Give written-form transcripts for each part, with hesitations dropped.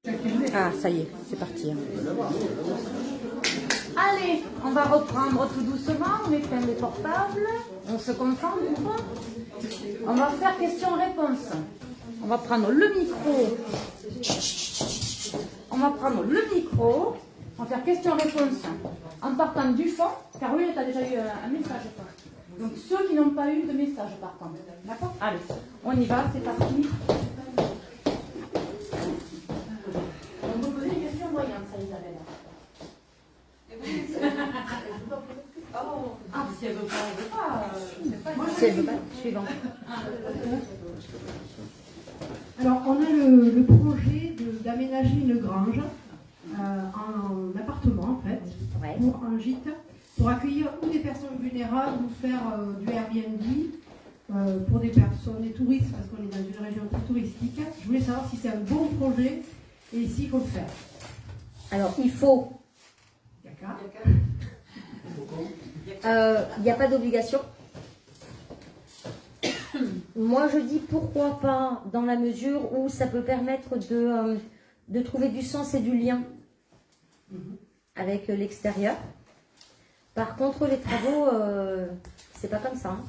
Ah, ça y est, c'est parti. Hein. Allez, on va reprendre tout doucement, on éteint les portables, on se concentre. On va faire question-réponse. On va prendre le micro. On va prendre le micro. On va faire question-réponse en partant du fond, car oui, tu as déjà eu un message. Toi. Donc ceux qui n'ont pas eu de message partant. D'accord? Allez, on y va, c'est parti. On peut poser des questions moyennes, ça, Isabelle. Ah, si elle veut pas, elle veut pas. Si elle veut pas, suivant. Alors, on a le projet d'aménager une grange en appartement, en fait, Ouais. pour un gîte, pour accueillir ou des personnes vulnérables ou faire du Airbnb pour des personnes, des touristes, parce qu'on est dans une région très touristique. Je voulais savoir si c'est un bon projet et s'il faut le faire. Alors, il faut. D'accord. Il n'y a pas d'obligation. Moi, je dis pourquoi pas, dans la mesure où ça peut permettre de trouver du sens et du lien avec l'extérieur. Par contre, les travaux, c'est pas comme ça. Hein.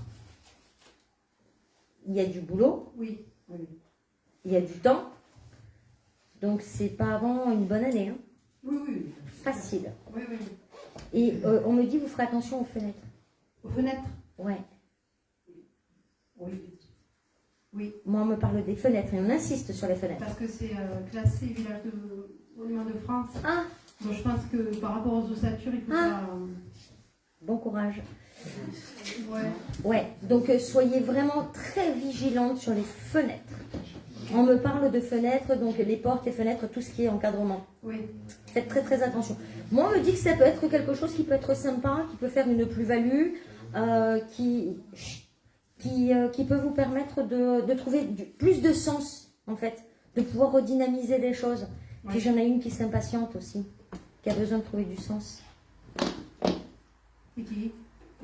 Il y a du boulot, Oui. Oui, il y a du temps. Donc, c'est pas avant une bonne année. Hein. oui. Oui, Facile. oui. Oui. Et on me dit, vous ferez attention aux fenêtres. Aux fenêtres. Ouais. Oui. Oui. Moi, on me parle des fenêtres et on insiste sur les fenêtres. Parce que c'est classé village monument de France. Ah, Donc je pense que par rapport aux ossatures, il faut pas... bon courage. Ouais. Ouais, donc soyez vraiment très vigilante sur les fenêtres. On me parle de fenêtres, donc les portes, les fenêtres, tout ce qui est encadrement. Oui. Faites très très attention. Moi, on me dit que ça peut être quelque chose qui peut être sympa, qui peut faire une plus-value, qui peut vous permettre de trouver plus de sens, en fait, de pouvoir redynamiser les choses. Ouais. Puis j'en ai une qui s'impatiente aussi, qui a besoin de trouver du sens. C'est qui?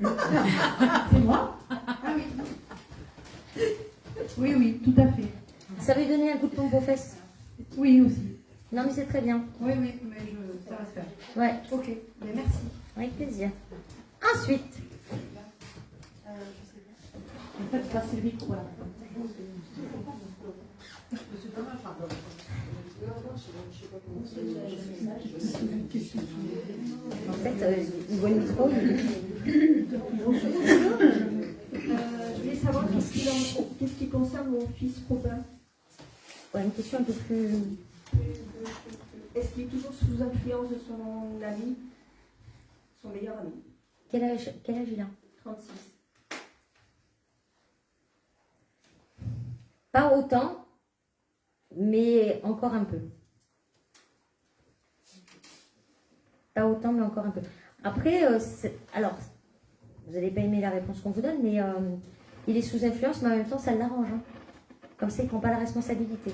C'est moi? Ah oui. Oui, oui, tout à fait. Ça va lui donner un coup de pompe aux fesses. Oui, aussi. Non, mais c'est très bien. Oui, oui, mais ça va se faire. Ouais, Ok, bien, merci. avec plaisir. Ensuite, En fait, passer le micro là. en fait, il voit le micro. Je voulais savoir qu'est-ce qui concerne mon fils Robin. Ouais, une question un peu plus... Est-ce qu'il est toujours sous influence de son ami, son meilleur ami? Quel âge il a? 36. Pas autant, mais encore un peu. Pas autant, mais encore un peu. Après, alors, vous n'allez pas aimer la réponse qu'on vous donne, mais il est sous influence, mais en même temps, ça l'arrange. Hein. Comme ça, il ne prend pas la responsabilité.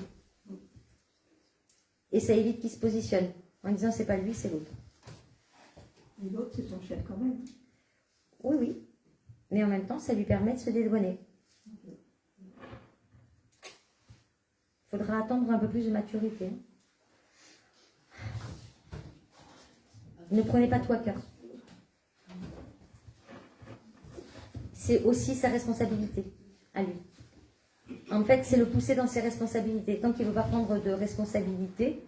Et ça évite qu'il se positionne, en disant c'est pas lui, c'est l'autre. Et l'autre, c'est son chef quand même. Oui, oui. Mais en même temps, ça lui permet de se dédouaner. Il faudra attendre un peu plus de maturité. Hein. Ne prenez pas tout à cœur. C'est aussi sa responsabilité à lui. En fait, c'est le pousser dans ses responsabilités. Tant qu'il ne veut pas prendre de responsabilité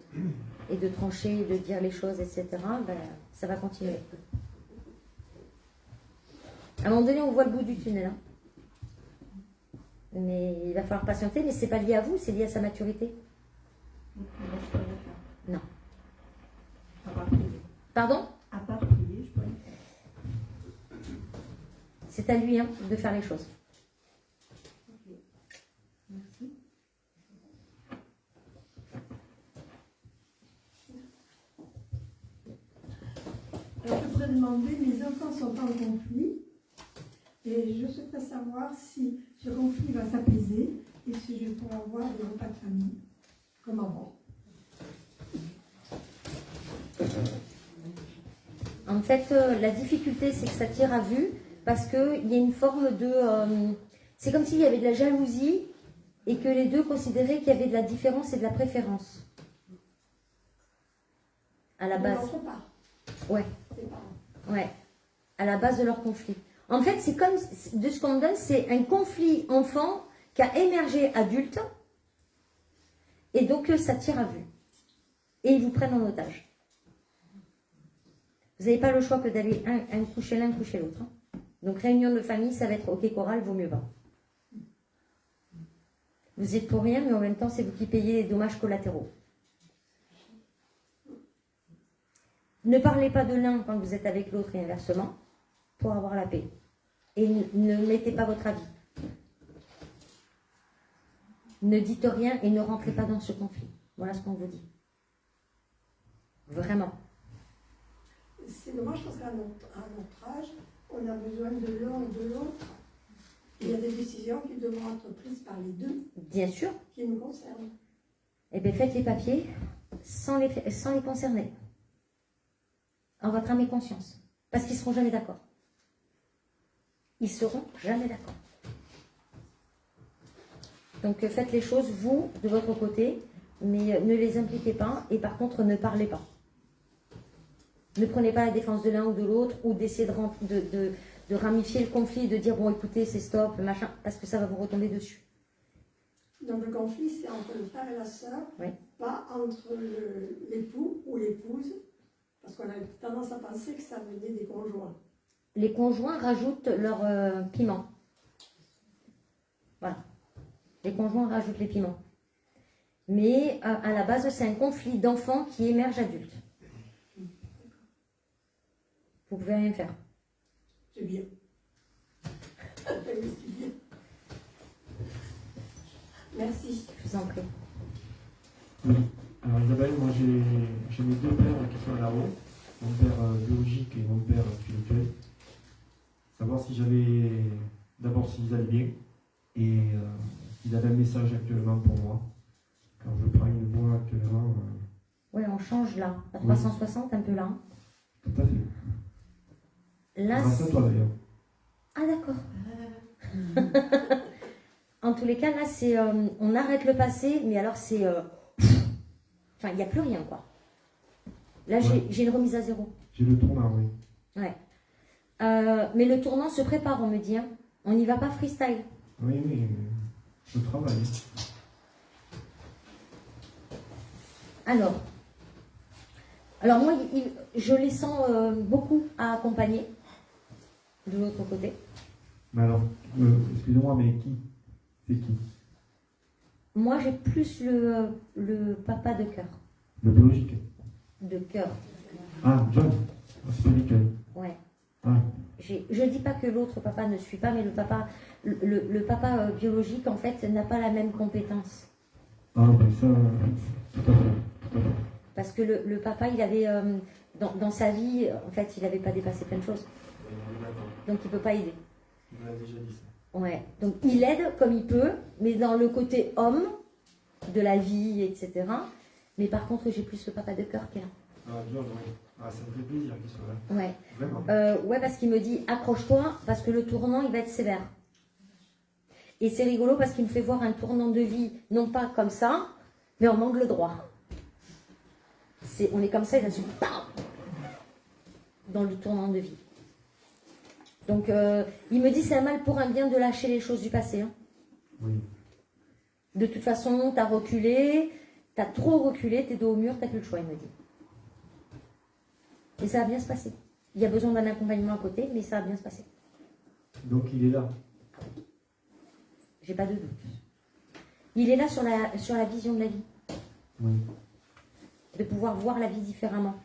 et de trancher, de dire les choses, etc., ben, ça va continuer. À un moment donné, on voit le bout du tunnel. Hein. Mais il va falloir patienter, mais ce n'est pas lié à vous, c'est lié à sa maturité. Non. À part prier. Pardon? À part prier, je pourrais. C'est à lui hein, de faire les choses. Ok. Merci. Alors, je voudrais demander, mes enfants sont en conflit et je souhaiterais savoir si ce conflit va s'apaiser et si je pourrai avoir des repas de famille comme avant. En fait, la difficulté, c'est que ça tire à vue parce qu'il y a une forme de... c'est comme s'il y avait de la jalousie et que les deux considéraient qu'il y avait de la différence et de la préférence. à la De base. l'autre part, Ouais, les parents. ouais. À la base de leur conflit. En fait, c'est comme, de ce qu'on me donne, c'est un conflit enfant qui a émergé adulte. Et donc, ça tire à vue. Et ils vous prennent en otage. Vous n'avez pas le choix que d'aller un coucher l'un, coucher l'autre. Hein. Donc, réunion de famille, ça va être OK choral, vaut mieux pas. Vous êtes pour rien, mais en même temps, c'est vous qui payez les dommages collatéraux. Ne parlez pas de l'un quand vous êtes avec l'autre et inversement, pour avoir la paix. Et ne mettez pas votre avis. Ne dites rien et ne rentrez pas dans ce conflit. Voilà ce qu'on vous dit. Vraiment. C'est dommage parce qu'à notre âge, on a besoin de l'un et de l'autre. Il y a des décisions qui devront être prises par les deux, Bien sûr. qui nous concernent. Eh bien, faites les papiers sans les concerner. En votre âme et conscience. Parce qu'ils ne seront jamais d'accord. Ils seront jamais d'accord. Donc, faites les choses, vous, de votre côté, mais ne les impliquez pas, et par contre, ne parlez pas. Ne prenez pas la défense de l'un ou de l'autre, ou d'essayer de ramifier le conflit, de dire, bon, écoutez, c'est stop, machin, parce que ça va vous retomber dessus. Donc le conflit, c'est entre le frère et la sœur, Oui. pas entre l'époux ou l'épouse, parce qu'on a tendance à penser que ça venait des conjoints. Les conjoints rajoutent leur piment. Voilà. Les conjoints rajoutent les piments. Mais à la base, c'est un conflit d'enfants qui émerge adulte. Vous pouvez rien faire. C'est bien. C'est bien. Merci. Je vous en prie. Oui. Alors Isabelle, moi j'ai mes deux pères qui sont là-haut, mon père biologique et mon père spirituel. Savoir si j'avais, d'abord s'ils allaient bien et s'ils avaient un message actuellement pour moi. Quand je prends une voix actuellement. Oui, on change là. À Oui. 360, un peu là. Tout à fait. Là, Grâce à toi d'ailleurs. Ah, d'accord. En tous les cas, là, c'est... on arrête le passé, mais alors c'est... Enfin, il n'y a plus rien, quoi. Là, Ouais. j'ai une remise à zéro. J'ai le tournant, oui. Ouais. Mais le tournant se prépare, on me dit. Hein. On n'y va pas freestyle. Oui, mais je travaille. Alors moi, je les sens beaucoup à accompagner de l'autre côté. Mais alors, excusez-moi, mais qui? C'est qui? Moi, j'ai plus le papa de cœur. Le biologique. De cœur, Ah, John. Spirituel. ouais. Ah, Je dis pas que l'autre papa ne suit pas, mais le papa biologique, en fait, n'a pas la même compétence. ah ben ça, tout à fait. Tout à fait. Parce que le papa, il avait, dans sa vie, en fait, il n'avait pas dépassé plein de choses. Donc, il ne peut pas aider. Il m'a déjà dit ça. Ouais. Donc, il aide comme il peut, mais dans le côté homme, de la vie, etc. Mais par contre, j'ai plus le papa de cœur qui est là. Ah, John, oui. Ah, ça me fait plaisir qu'il soit là. Ouais. Vraiment. Ouais, parce qu'il me dit accroche-toi, parce que le tournant, il va être sévère. Et c'est rigolo parce qu'il me fait voir un tournant de vie, non pas comme ça, mais en angle droit. On est comme ça, il va se dans le tournant de vie. Donc, il me dit c'est un mal pour un bien de lâcher les choses du passé. Hein. Oui. De toute façon, t'as reculé, t'as trop reculé, t'es dos au mur, t'as plus le choix, il me dit. Et ça va bien se passer. Il y a besoin d'un accompagnement à côté, mais ça va bien se passer. Donc il est là. J'ai pas de doute. Il est là sur la vision de la vie. Oui. De pouvoir voir la vie différemment.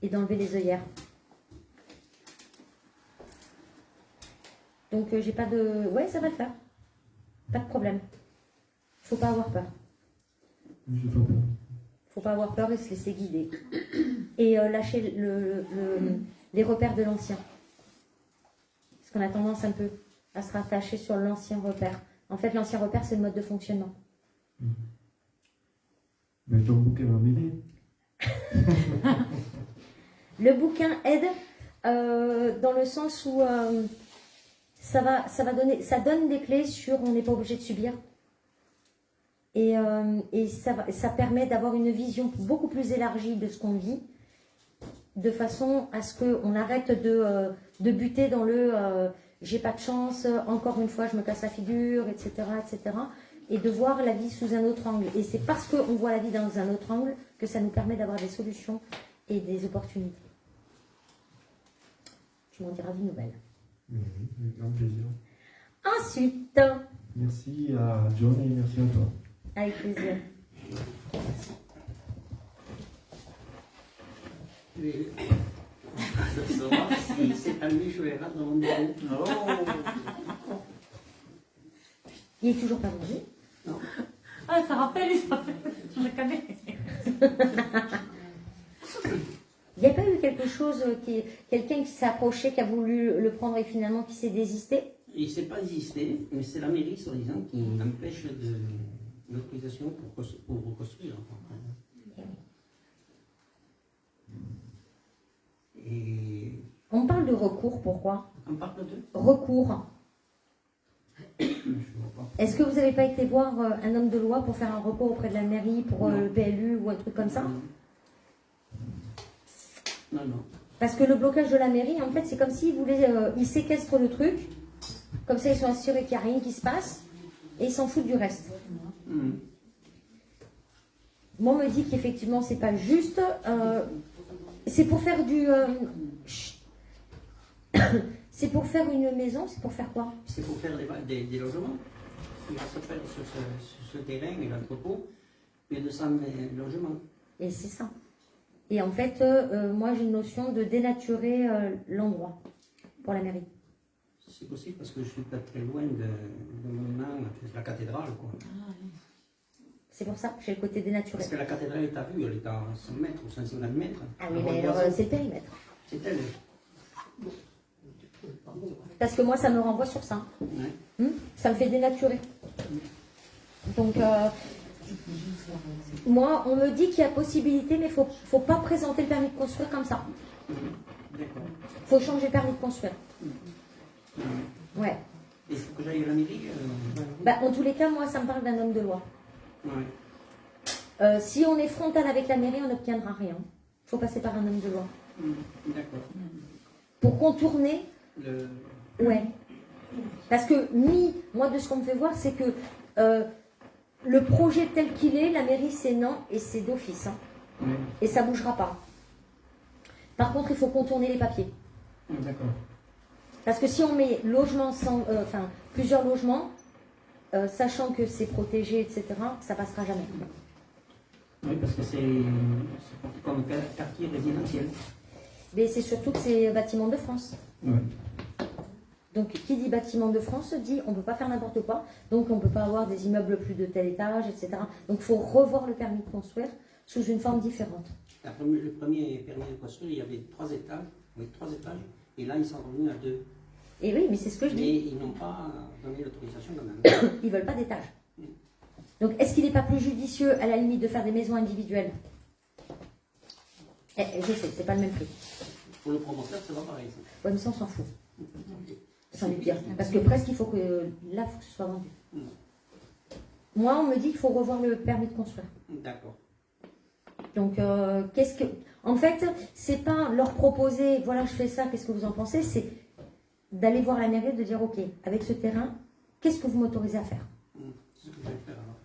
Et d'enlever les œillères. Donc j'ai pas de... Ouais, ça va le faire. Pas de problème. Faut pas avoir peur. Je sais pas. Faut pas avoir peur et se laisser guider. Et lâcher les repères de l'ancien. Parce qu'on a tendance un peu à se rattacher sur l'ancien repère. En fait, l'ancien repère, c'est le mode de fonctionnement. Mais ton bouquin va m'aider. Le bouquin aide dans le sens où ça donne des clés sur on n'est pas obligé de subir. Et ça permet d'avoir une vision beaucoup plus élargie de ce qu'on vit de façon à ce qu'on arrête de buter dans le j'ai pas de chance, encore une fois je me casse la figure, etc., etc., et de voir la vie sous un autre angle. Et c'est parce qu'on voit la vie dans un autre angle que ça nous permet d'avoir des solutions et des opportunités. Tu m'en diras des nouvelles. Oui, avec grand plaisir. Ensuite, Merci à John et merci à toi. avec plaisir. Je veux savoir si c'est à lui jouer là dans mon bureau. Il est toujours pas mangé. Ah, ça rappelle, je le connais. Il n'y a pas eu quelque chose, quelqu'un qui s'est approché, qui a voulu le prendre et finalement qui s'est désisté? Il ne s'est pas existé, mais c'est la mairie, soi-disant, qui empêche l'autorisation pour reconstruire. Et On parle de recours, pourquoi? on parle de deux. Recours. Je vois pas. Est-ce que vous n'avez pas été voir un homme de loi pour faire un recours auprès de la mairie, pour le PLU ou un truc comme ça? Non, non. Parce que le blocage de la mairie, en fait, c'est comme s'ils voulaient, ils séquestrent le truc, comme ça ils sont assurés qu'il n'y a rien qui se passe, et ils s'en foutent du reste. Moi, on me dit qu'effectivement, c'est pas juste. C'est pour faire du. C'est pour faire une maison, c'est pour faire quoi? C'est pour faire des logements. Il va se faire sur ce terrain et l'entrepôt, plus de 100 logements. Et c'est ça. Et en fait, moi, j'ai une notion de dénaturer l'endroit pour la mairie. C'est possible parce que je suis pas très loin de monument, la cathédrale, quoi. C'est pour ça que j'ai le côté dénaturé. Parce que la cathédrale est à vue, elle est à 100 mètres ou 150 mètres. Ah oui, mais alors c'est le périmètre. C'est elle. Parce que moi, ça me renvoie sur ça. Ouais. Ça me fait dénaturer. Donc, moi, on me dit qu'il y a possibilité, mais il ne faut pas présenter le permis de construire comme ça. D'accord. Il faut changer le permis de construire. Ouais. Il faut que j'aille à la mairie Bah, en tous les cas, moi, ça me parle d'un homme de loi. Ouais. Si on est frontal avec la mairie, on n'obtiendra rien. Il faut passer par un homme de loi. D'accord. Pour contourner, ouais. Parce que, moi, de ce qu'on me fait voir, c'est que le projet tel qu'il est, la mairie, c'est non, et c'est d'office. Hein. Ouais. Et ça ne bougera pas. Par contre, il faut contourner les papiers. D'accord. Parce que si on met logement sans, plusieurs logements, sachant que c'est protégé, etc., ça passera jamais. Oui, parce que c'est comme quartier résidentiel. Mais c'est surtout que c'est bâtiment de France. Ouais. Donc, qui dit bâtiment de France dit on ne peut pas faire n'importe quoi. Donc, on ne peut pas avoir des immeubles plus de tel étage, etc. Donc, il faut revoir le permis de construire sous une forme différente. Le premier permis de construire, il y avait 3 étages. Oui, 3 étages. Et là, ils sont revenus à 2. Et oui, mais c'est ce que je Mais dis. ils n'ont pas donné l'autorisation quand même. Ils ne veulent pas d'étage. Donc, est-ce qu'il n'est pas plus judicieux, à la limite, de faire des maisons individuelles? Je sais, c'est pas le même prix. Pour le promoteur, c'est pas pareil. Ça. Ouais, mais ça, on s'en fout. J'ai envie de dire. Parce que presque, il faut que là, il faut que ce soit vendu. Moi, on me dit qu'il faut revoir le permis de construire. D'accord. Donc, qu'est-ce que. En fait, c'est pas leur proposer, voilà, je fais ça, qu'est-ce que vous en pensez? C'est d'aller voir la mairie et de dire, ok, avec ce terrain, qu'est-ce que vous m'autorisez à faire? C'est ce que je vais faire alors.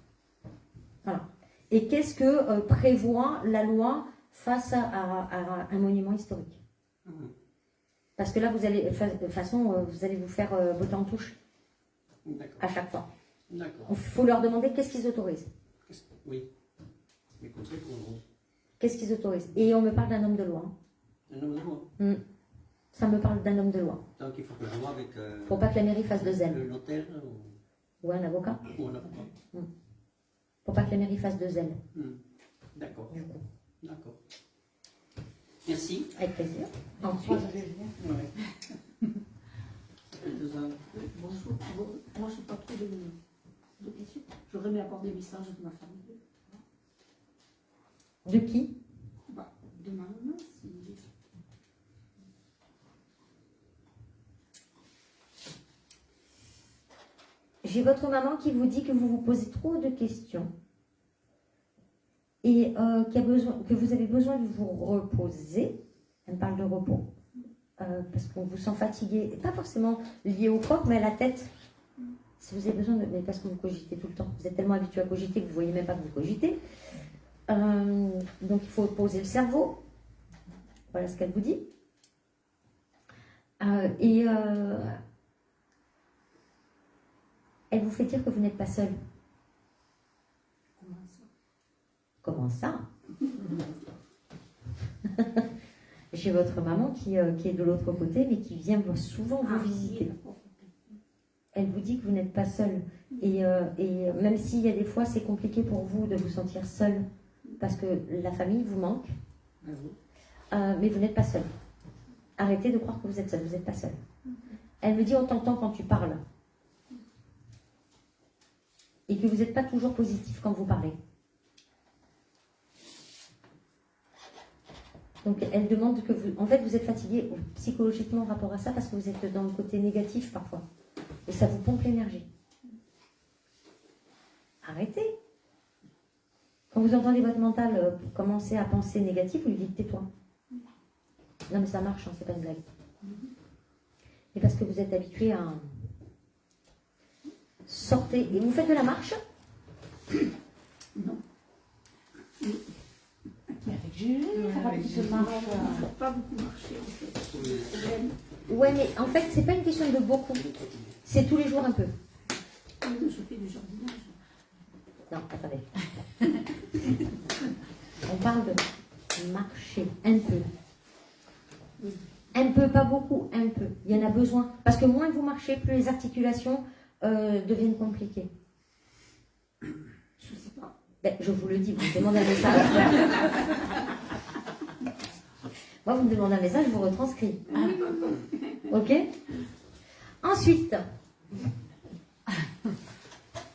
Voilà. Et qu'est-ce que prévoit la loi face à un monument historique? Parce que là, vous allez, de toute façon, vous allez vous faire botter en touche à chaque fois. D'accord. Il faut leur demander qu'est-ce qu'ils autorisent. Oui. Mais comme ça, pour le gros. Qu'est-ce qu'ils autorisent? Et on me parle d'un homme de loi. Un homme de loi. Ça me parle d'un homme de loi. Donc il faut que je vois avec. Faut pas que la mairie fasse de zèle. Le notaire Ou un avocat. ou un avocat. Faut pas que la mairie fasse de zèle. D'accord. D'accord. Merci. Avec plaisir. Ensuite, Moi, je vais venir. Ouais. Ça fait 2 ans. Bonjour. Moi, je n'ai pas trop de questions. J'aurais aimé avoir des messages de ma famille. de qui? Bah, de ma maman, si... J'ai votre maman qui vous dit que vous vous posez trop de questions et que vous avez besoin de vous reposer. Elle me parle de repos. Parce qu'on vous sent fatigué, pas forcément lié au corps, mais à la tête. Si vous avez besoin de... Mais parce que vous cogitez tout le temps. Vous êtes tellement habitué à cogiter que vous ne voyez même pas que vous cogitez. Donc il faut poser le cerveau. Voilà ce qu'elle vous dit. Elle vous fait dire que vous n'êtes pas seul. Comment ça? J'ai votre maman qui est de l'autre côté, mais qui vient souvent vous visiter. Elle vous dit que vous n'êtes pas seul. Et même s'il y a des fois, c'est compliqué pour vous de vous sentir seul, parce que la famille vous manque, mais vous n'êtes pas seul. Arrêtez de croire que vous êtes seul, vous n'êtes pas seul. Elle me dit, on t'entend quand tu parles. Et que vous n'êtes pas toujours positif quand vous parlez. Donc elle demande que vous... En fait, vous êtes fatigué psychologiquement en rapport à ça parce que vous êtes dans le côté négatif parfois. Et ça vous pompe l'énergie. Arrêtez. Quand vous entendez votre mental commencer à penser négatif, vous lui dites tais-toi. Non mais ça marche, hein, c'est pas une blague. Et parce que vous êtes habitué à... Sortez. Et vous faites de la marche? Non. Avec Julie, faire un petit peu de marche. Il ne faut pas beaucoup marcher, en fait. Ouais, mais en fait, c'est pas une question de beaucoup. C'est tous les jours un peu. Je fais du jardinage. Non, attendez. On parle de marcher un peu. Un peu, pas beaucoup, un peu. Il y en a besoin. Parce que moins vous marchez, plus les articulations deviennent compliquées. Je ne sais pas. Ben, je vous le dis, vous me demandez un message. Moi, vous me demandez un message, je vous retranscris. Ok? Ensuite.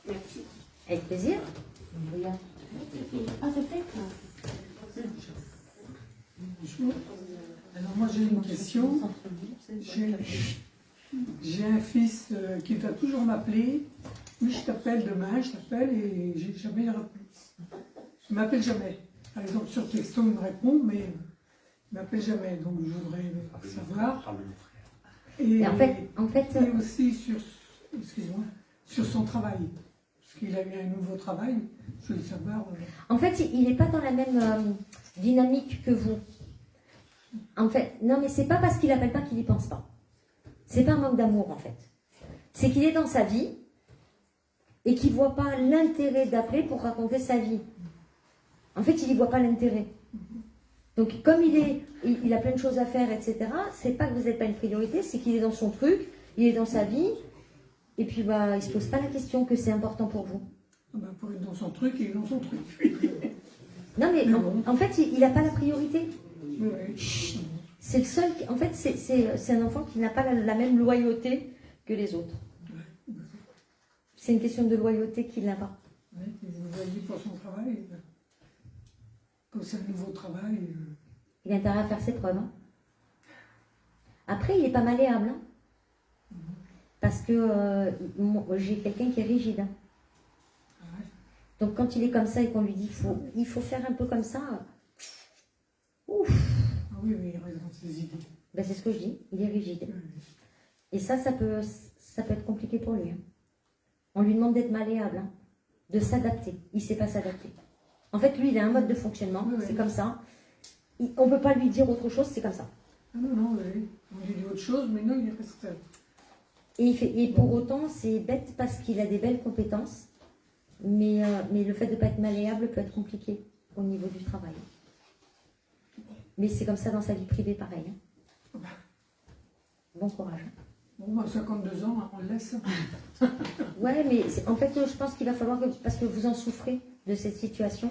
Merci. Avec plaisir. Ah, c'est fait? Bonjour. Alors moi j'ai une question. J'ai un fils qui doit toujours m'appeler. Oui, je t'appelle demain, je t'appelle et j'ai jamais la réponse. Il m'appelle jamais. Par exemple sur texto il me répond, mais il m'appelle jamais. Donc je voudrais savoir. Et en fait, et aussi sur, excuse-moi, sur son travail. Parce qu'il a eu un nouveau travail. Je voulais savoir. En fait, il n'est pas dans la même dynamique que vous. En fait, non, mais c'est pas parce qu'il n'appelle pas qu'il n'y pense pas. C'est pas un manque d'amour, en fait. C'est qu'il est dans sa vie et qu'il ne voit pas l'intérêt d'appeler pour raconter sa vie. En fait, il n'y voit pas l'intérêt. Donc, comme il a plein de choses à faire, etc., c'est pas que vous n'êtes pas une priorité, c'est qu'il est dans son truc, il est dans sa vie, et puis bah, il ne se pose pas la question que c'est important pour vous. Pour être dans son truc, il est dans son truc. Non, mais en fait, il n'a pas la priorité. Oui. C'est le seul. En fait, c'est un enfant qui n'a pas la même loyauté que les autres. C'est une question de loyauté qu'il n'a pas. Oui, vous voyez pour son travail. Comme c'est un nouveau travail. Il a intérêt à faire ses preuves. Hein. Après, il n'est pas malléable. Hein. Parce que j'ai quelqu'un qui est rigide. Hein. Donc quand il est comme ça et qu'on lui dit il faut faire un peu comme ça, ouf. Ah oui, il reste dans ses idées. Ben, c'est ce que je dis, il est rigide. Et ça peut être compliqué pour lui. Hein. On lui demande d'être malléable, hein, de s'adapter. Il ne sait pas s'adapter. En fait, lui, il a un mode de fonctionnement, c'est comme ça. On ne peut pas lui dire autre chose, c'est comme ça. Ah non, oui. On lui dit autre chose, mais non, il reste... Et pour autant, c'est bête parce qu'il a des belles compétences. Mais le fait de ne pas être malléable peut être compliqué au niveau du travail. Mais c'est comme ça dans sa vie privée, pareil. Hein. Bon courage. Bon, à 52 ans, on le laisse. Ouais, mais en fait, je pense qu'il va falloir que... Parce que vous en souffrez de cette situation.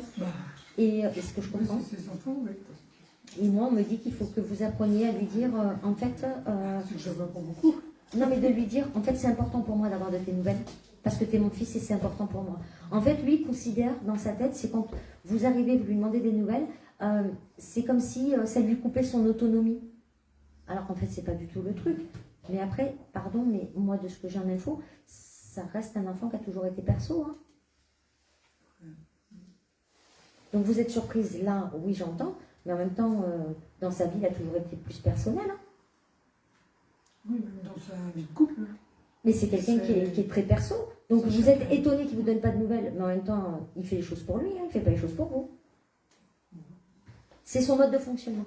Et ce que je comprends. C'est ses enfants, oui. Et moi, on me dit qu'il faut que vous appreniez à lui dire, en fait... c'est que je vois pas beaucoup. Non, mais de lui dire, en fait, c'est important pour moi d'avoir de tes nouvelles. Parce que tu es mon fils et c'est important pour moi. En fait, lui, il considère dans sa tête, c'est quand vous arrivez, vous lui demandez des nouvelles, c'est comme si ça lui coupait son autonomie. Alors qu'en fait, c'est pas du tout le truc. Mais après, pardon, mais moi, de ce que j'ai en info, ça reste un enfant qui a toujours été perso. Hein. Donc vous êtes surprise là, oui, j'entends. Mais en même temps, dans sa vie, il a toujours été plus personnel. Hein. Oui, même dans sa vie de couple. Mais c'est quelqu'un qui est très perso. Donc vous êtes étonné qu'il ne vous donne pas de nouvelles. Mais en même temps, il fait les choses pour lui, hein, il ne fait pas les choses pour vous. C'est son mode de fonctionnement.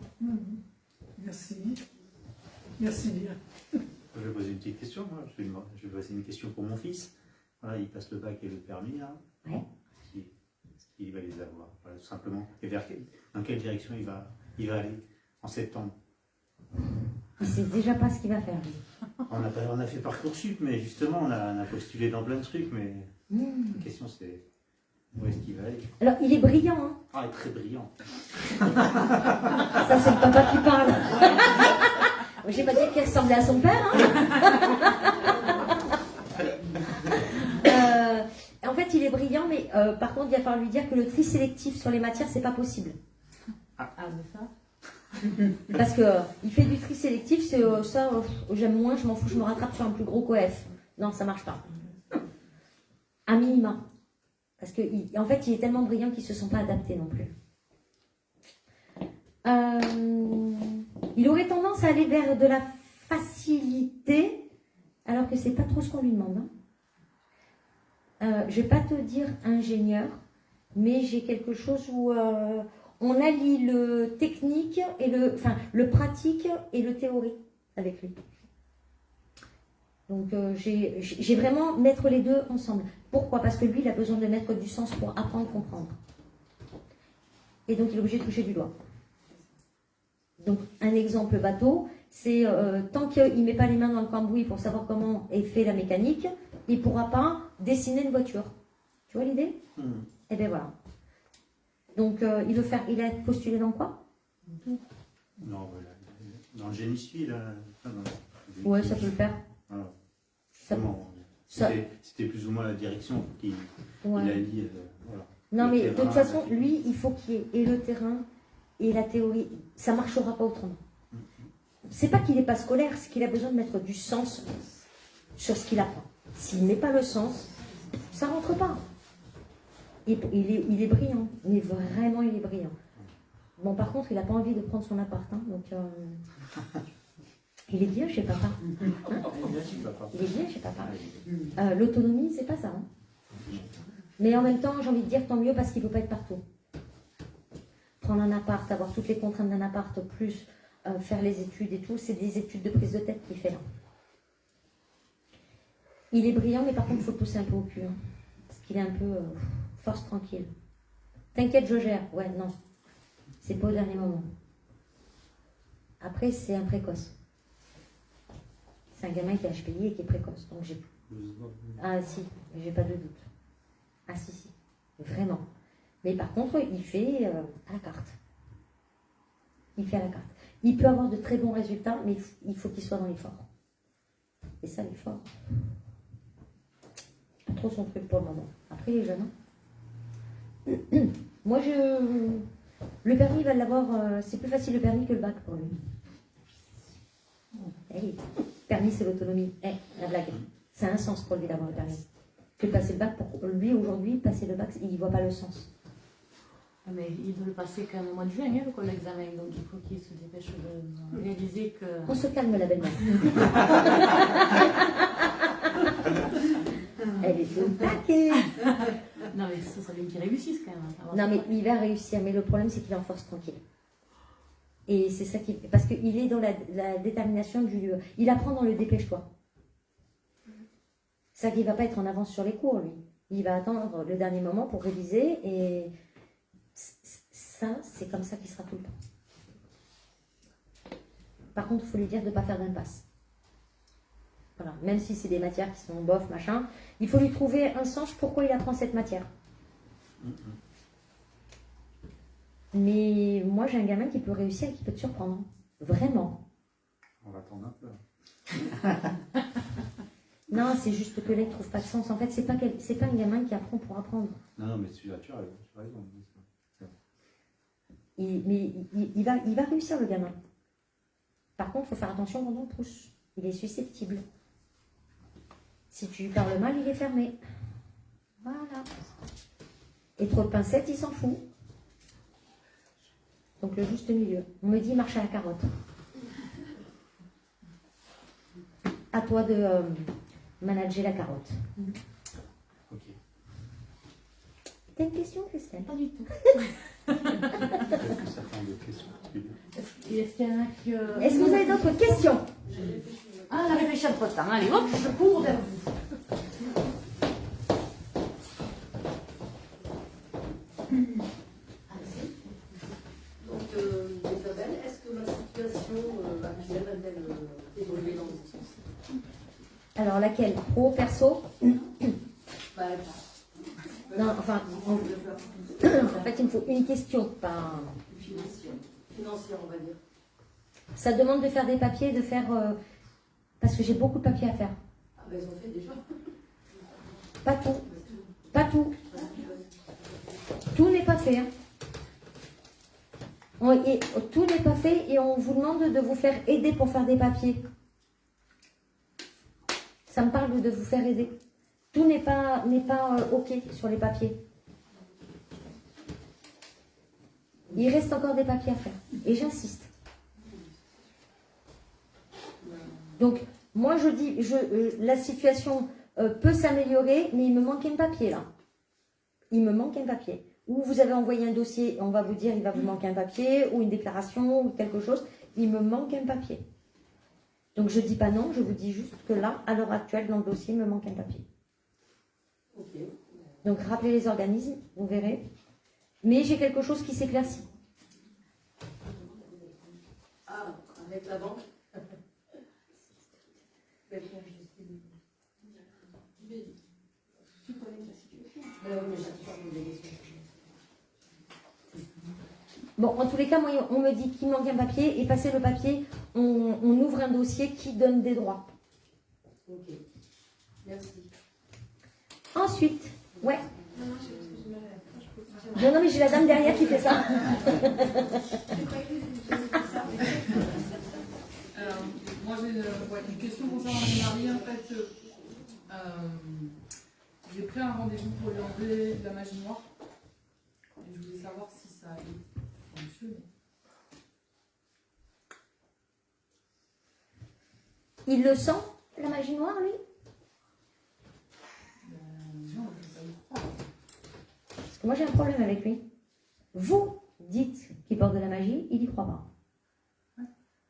Merci. Merci bien. Je vais poser une petite question. Moi. Je vais poser une question pour mon fils. Voilà, il passe le bac et le permis. Là. Ouais. Est-ce qu'il va les avoir? Voilà, tout simplement. Et dans quelle direction il va aller en septembre? Il ne sait déjà pas ce qu'il va faire. On a fait Parcoursup, mais justement, on a postulé dans plein de trucs. Mais la question, c'est où est-ce qu'il va aller? Alors, il est brillant. Hein. Ah, il est très brillant. Ça, c'est le papa qui parle. J'ai pas dit qu'il ressemblait à son père. Hein. En fait, il est brillant, mais par contre, il va falloir lui dire que le tri sélectif sur les matières, c'est pas possible. Ah, mais ça. Parce que il fait du tri sélectif, c'est ça, j'aime moins, je m'en fous, je me rattrape sur un plus gros coef. Non, ça marche pas. À minima. Parce que, en fait, il est tellement brillant qu'il ne se sent pas adapté non plus. Il aurait tendance à aller vers de la facilité, alors que c'est pas trop ce qu'on lui demande. Hein. Je vais pas te dire ingénieur, mais j'ai quelque chose où on allie le technique et le pratique et le théorie avec lui. Donc j'ai vraiment mettre les deux ensemble. Pourquoi? Parce que lui, il a besoin de mettre du sens pour apprendre, comprendre. Et donc il est obligé de toucher du doigt. Donc un exemple bateau, c'est tant qu'il ne met pas les mains dans le cambouis pour savoir comment est fait la mécanique, il ne pourra pas dessiner une voiture. Tu vois l'idée? Et bien voilà. Donc il a postulé dans quoi? Non, voilà. Dans le génie civil. Ouais, ça peut le faire. Voilà. Ça... C'était plus ou moins la direction qu'il ouais. a dit. Voilà. Non, le mais terrain, de toute façon, lui, il faut qu'il y ait le terrain et la théorie. Ça ne marchera pas autrement. C'est pas qu'il n'est pas scolaire, c'est qu'il a besoin de mettre du sens sur ce qu'il apprend. S'il ne met pas le sens, ça ne rentre pas. Il est brillant, mais vraiment il est brillant. Bon, par contre, il n'a pas envie de prendre son appart, hein, donc il est bien chez papa. Hein, il est bien chez papa. L'autonomie, c'est pas ça. Hein. Mais en même temps, j'ai envie de dire tant mieux parce qu'il ne peut pas être partout. Prendre un appart, avoir toutes les contraintes d'un appart, plus faire les études et tout, c'est des études de prise de tête qu'il fait là. Il est brillant, mais par contre, il faut le pousser un peu au cul. Hein, parce qu'il est un peu force tranquille. T'inquiète, je gère. Ouais, non. C'est pas au dernier moment. Après, c'est un précoce. C'est un gamin qui est HPI et qui est précoce. Donc j'ai... Ah si, j'ai pas de doute. Ah si, si. Vraiment. Mais par contre, il fait à la carte. Il fait à la carte. Il peut avoir de très bons résultats, mais il faut qu'il soit dans l'effort. Et ça, l'effort, pas trop son truc pour le moment. Après, il est jeune. Hein. Moi, le permis, il va l'avoir... c'est plus facile le permis que le bac pour lui. Hey, permis, c'est l'autonomie. Hey, la blague. Ça a un sens pour lui d'avoir le permis. Que passer le bac, pour lui, aujourd'hui, passer le bac, il ne voit pas le sens. Mais il doit le passer quand même au mois de juin, hein, l'examen, donc il faut qu'il se dépêche de réaliser que... On se calme, la belle-mère. Elle est au taquet. Non, mais ce serait bien qu'il réussisse quand même. Non, mais il va réussir, mais le problème, c'est qu'il est en force tranquille. Et c'est ça qui... Parce qu'il est dans la détermination du... Il apprend dans le dépêche-toi. C'est ça qu'il ne va pas être en avance sur les cours, lui. Il va attendre le dernier moment pour réviser et... Ça, c'est comme ça qu'il sera tout le temps. Par contre, il faut lui dire de ne pas faire d'impasse. Voilà. Même si c'est des matières qui sont bof, machin, il faut lui trouver un sens pourquoi il apprend cette matière. Mais moi, j'ai un gamin qui peut réussir et qui peut te surprendre. Vraiment. On va attendre un peu. Non, c'est juste que là, il ne trouve pas de sens. En fait, c'est pas un gamin qui apprend pour apprendre. Non, mais tu as raison. Il va réussir, le gamin. Par contre, il faut faire attention quand on le pousse. Il est susceptible. Si tu lui parles mal, il est fermé. Voilà. Et trop de pincettes, il s'en fout. Donc le juste milieu. On me dit marche à la carotte. À toi de manager la carotte. Ok. T'as une question, Christelle? Pas du tout. Quelques certains de questions particulières. Et est-ce qu'il y en a qui. Est-ce que vous avez d'autres questions? Ah, on a réfléchi entre temps. Allez, hop, je cours vers vous. Donc, Isabelle, est-ce que la situation actuelle a-t-elle évolué dans ce sens? Alors laquelle? Pro, perso? Bah, Non, enfin, en fait, il me faut une question, pas... financière, on va dire. Ça demande de faire des papiers, de faire... parce que j'ai beaucoup de papiers à faire. Ah, ben, ils ont fait déjà. Pas tout. Pas tout. Tout n'est pas fait. Hein. Tout n'est pas fait et on vous demande de vous faire aider pour faire des papiers. Ça me parle de vous faire aider. Tout n'est pas OK sur les papiers. Il reste encore des papiers à faire. Et j'insiste. Donc, moi je dis, la situation peut s'améliorer, mais il me manque un papier là. Il me manque un papier. Ou vous avez envoyé un dossier, on va vous dire il va vous manquer un papier, ou une déclaration, ou quelque chose. Il me manque un papier. Donc je ne dis pas non, je vous dis juste que là, à l'heure actuelle, dans le dossier, il me manque un papier. Ok. Donc rappelez les organismes, vous verrez. Mais j'ai quelque chose qui s'éclaircit. Ah, avec la banque. Bon, en tous les cas, moi, on me dit qu'il manque un papier, et passer le papier, on ouvre un dossier qui donne des droits. Ok. Merci. Ensuite, ouais. Non, mais j'ai la dame derrière qui fait ça. Moi, j'ai une question concernant mon mari. En fait, j'ai pris un rendez-vous pour lui enlever de la magie noire. Et je voulais savoir si ça allait fonctionner. Il le sent, la magie noire, lui? Parce que moi, j'ai un problème avec lui. Vous dites qu'il porte de la magie, il n'y croit pas.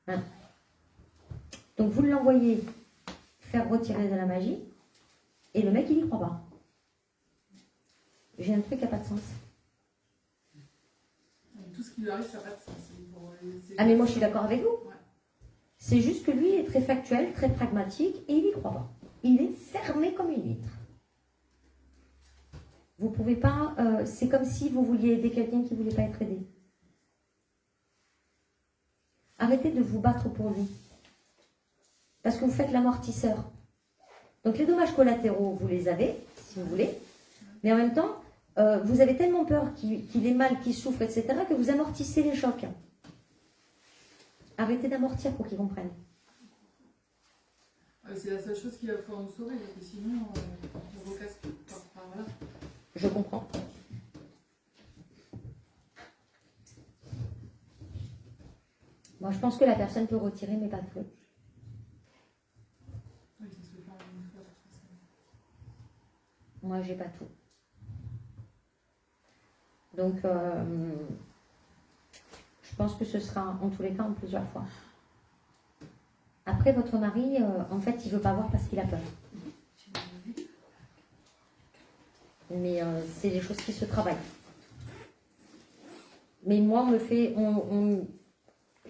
Hein? Donc, vous l'envoyez faire retirer de la magie, et le mec, il n'y croit pas. J'ai un truc qui n'a pas de sens. Tout ce qui lui arrive, ça n'a pas de sens. Ah, mais moi, je suis d'accord avec vous. Ouais. C'est juste que lui est très factuel, très pragmatique, et il n'y croit pas. Il est fermé comme une vitre. Vous pouvez pas... c'est comme si vous vouliez aider quelqu'un qui ne voulait pas être aidé. Arrêtez de vous battre pour lui. Parce que vous faites l'amortisseur. Donc les dommages collatéraux, vous les avez, si vous voulez. Mais en même temps, vous avez tellement peur qu'il ait mal, qu'il souffre, etc., que vous amortissez les chocs. Arrêtez d'amortir pour qu'il comprenne. C'est la seule chose qui va pouvoir nous sauver, parce que sinon, on recasse tout. Enfin, voilà. Je comprends. Moi, je pense que la personne peut retirer, mais pas tout. Oui, ça se fait pas en une fois, de toute façon. Moi, j'ai pas tout. Donc, je pense que ce sera en tous les cas en plusieurs fois. Après, votre mari, en fait, il veut pas voir parce qu'il a peur. Mais c'est des choses qui se travaillent. Mais moi, on me fait...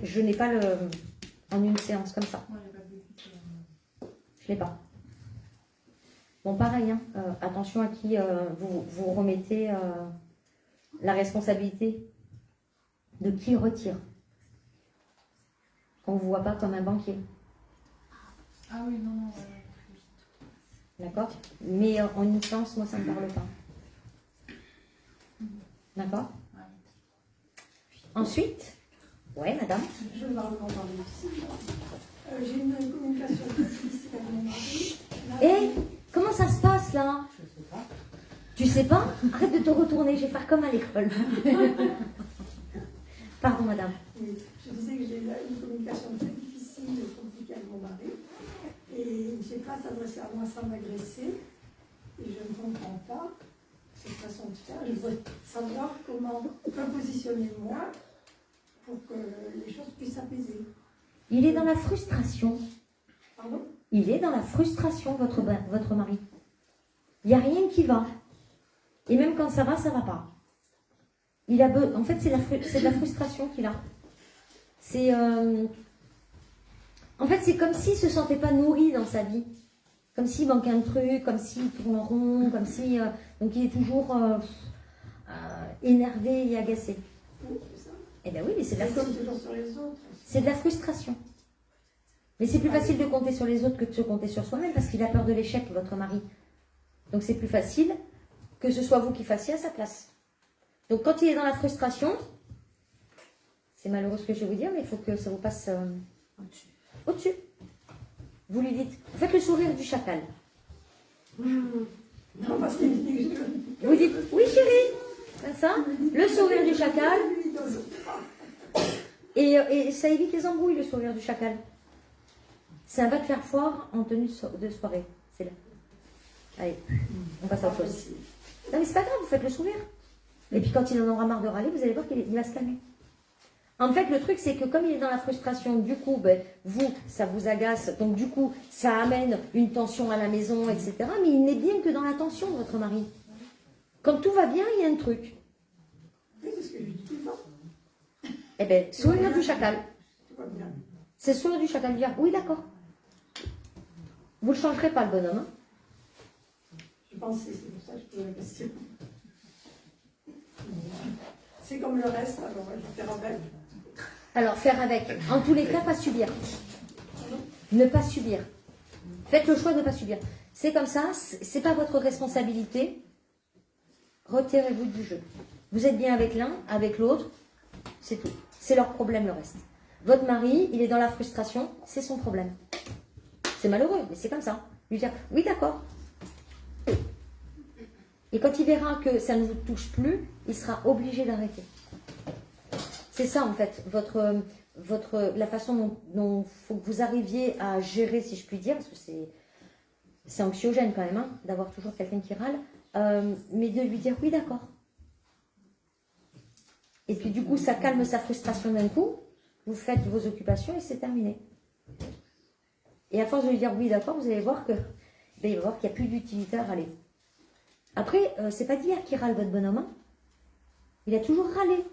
je n'ai pas en une séance comme ça. Moi, il n'y a pas de déclic. Je l'ai pas. Bon, pareil, hein, attention à qui vous remettez la responsabilité de qui retire. Qu'on ne vous voit pas comme un banquier. Ah oui, non. D'accord? Mais en une séance, moi, ça ne me parle pas. D'accord? Ouais. Ensuite, ouais, madame. Je vais voir le compte rendu. J'ai une communication difficile avec mon mari. Et comment ça se passe là? Je sais pas. Tu sais pas? Arrête de te retourner, je vais faire comme à l'école. Pardon, madame. Oui, je disais que j'ai une communication très difficile et compliquée avec mon mari. Et il ne sait pas s'adresser à moi sans m'agresser. Et je ne comprends pas cette façon de faire. Je voudrais savoir comment me positionner moi pour que les choses puissent s'apaiser. Il est dans la frustration. Pardon? Il est dans la frustration, votre mari. Il n'y a rien qui va. Et même quand ça va pas. En fait, c'est de la frustration qu'il a. En fait, c'est comme s'il ne se sentait pas nourri dans sa vie. Comme s'il manquait un truc, comme s'il tourne en rond, comme si... donc il est toujours énervé et agacé. Oui, c'est ça. Eh bien oui, mais c'est de la frustration. toujours sur les autres. C'est de la frustration. Mais c'est plus facile de compter sur les autres que de se compter sur soi-même parce qu'il a peur de l'échec, votre mari. Donc c'est plus facile que ce soit vous qui fassiez à sa place. Donc quand il est dans la frustration, c'est malheureux ce que je vais vous dire, mais il faut que ça vous passe au-dessus. Vous lui dites, vous faites le sourire du chacal. Non, parce qu'il dit que je... Vous dites, oui chérie, comme ça, le sourire du chacal. Et ça évite les embrouilles, le sourire du chacal. C'est un va te faire foire en tenue de soirée. C'est là. Allez, on passe à autre chose. Non mais c'est pas grave, vous faites le sourire. Et puis quand il en aura marre de râler, vous allez voir qu'il va se calmer. En fait, le truc, c'est que comme il est dans la frustration, du coup, vous, ça vous agace, donc du coup, ça amène une tension à la maison, etc. Mais il n'est bien que dans la tension, votre mari. Quand tout va bien, il y a un truc. Oui, c'est ce que je dis tout le temps. Eh bien, sourire du chacal. Tout va bien. C'est sourire du chacal, dire oui, d'accord. Vous ne le changerez pas, le bonhomme. Hein. Je pensais, c'est pour ça que je pose la question. C'est comme le reste, alors je vais faire avec. Alors, faire avec. En tous les cas, pas subir. Ne pas subir. Faites le choix de ne pas subir. C'est comme ça, c'est pas votre responsabilité. Retirez-vous du jeu. Vous êtes bien avec l'un, avec l'autre, c'est tout. C'est leur problème, le reste. Votre mari, il est dans la frustration, c'est son problème. C'est malheureux, mais c'est comme ça. Lui dire, oui, d'accord. Et quand il verra que ça ne vous touche plus, il sera obligé d'arrêter. C'est ça, en fait, la façon dont il faut que vous arriviez à gérer, si je puis dire, parce que c'est anxiogène quand même, hein, d'avoir toujours quelqu'un qui râle, mais de lui dire, oui, d'accord. Et puis, du coup, ça calme sa frustration d'un coup, vous faites vos occupations et c'est terminé. Et à force de lui dire, oui, d'accord, vous allez voir qu'il va voir qu'il n'y a plus d'utilité à râler. Après, c'est pas d'hier qu'il râle, votre bonhomme. Hein. Il a toujours râlé.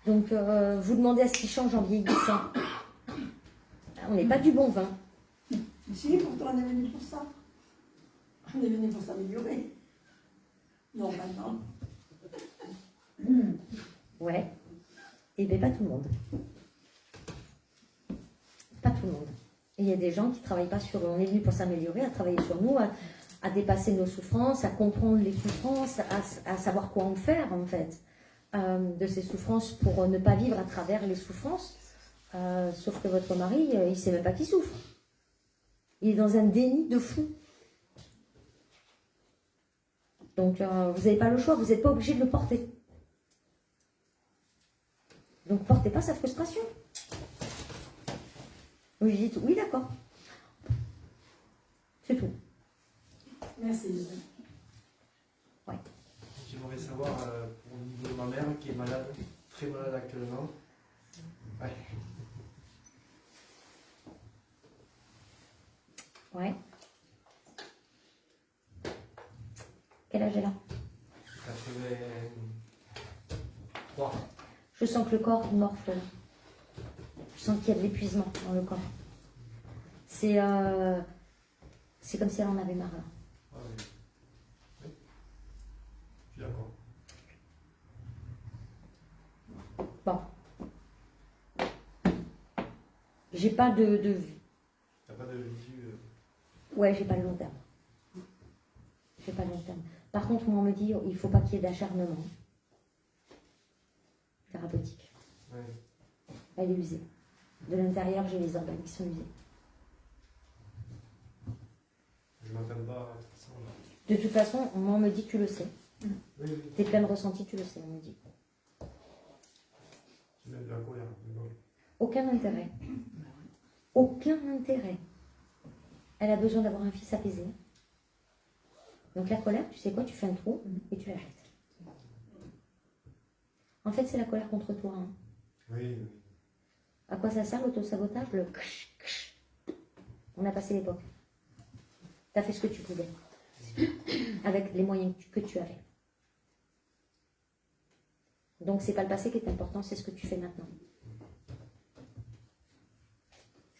Donc, vous demandez à ce qu'il change en vieillissant. On n'est pas du bon vin. Si, pourtant on est venu pour ça. On est venu pour s'améliorer. Normalement. Ouais. Et bien, pas tout le monde. Pas tout le monde. Et il y a des gens qui ne travaillent pas sur eux. On est venu pour s'améliorer, à travailler sur nous, à dépasser nos souffrances, à comprendre les souffrances, à savoir quoi en faire, en fait, de ces souffrances pour ne pas vivre à travers les souffrances. Sauf que votre mari, il ne sait même pas qu'il souffre. Il est dans un déni de fou. Donc, vous n'avez pas le choix, vous n'êtes pas obligé de le porter. Donc, portez pas sa frustration. Vous lui dites, oui, d'accord. C'est tout. Merci. Ouais. J'aimerais savoir, pour le niveau de ma mère, qui est malade, très malade actuellement. Ouais. Ouais. Quel âge elle a? 83. Je sens que le corps morfle. Je sens qu'il y a de l'épuisement dans le corps. C'est comme si elle en avait marre. Là. Ah oui. Oui. Je suis d'accord. Bon. J'ai pas de... T'as pas de visu Ouais, j'ai pas le long terme. J'ai pas le long terme. Par contre, moi, on me dit, il faut pas qu'il y ait d'acharnement thérapeutique. Ouais. Elle est usée. De l'intérieur, j'ai les organes qui sont usés. Je m'attends pas à toute façon. De toute façon, moi, on me dit, tu le sais. Oui, oui. T'es plein de ressenti, tu le sais, on me dit. Aucun intérêt. Aucun intérêt. Elle a besoin d'avoir un fils apaisé. Donc la colère, tu sais quoi, tu fais un trou et tu l'arrêtes. En fait, c'est la colère contre toi. Hein. Oui. À quoi ça sert l'autosabotage? Le ksh, ksh. On a passé l'époque. Tu as fait ce que tu pouvais. Avec les moyens que tu avais. Donc c'est pas le passé qui est important, c'est ce que tu fais maintenant.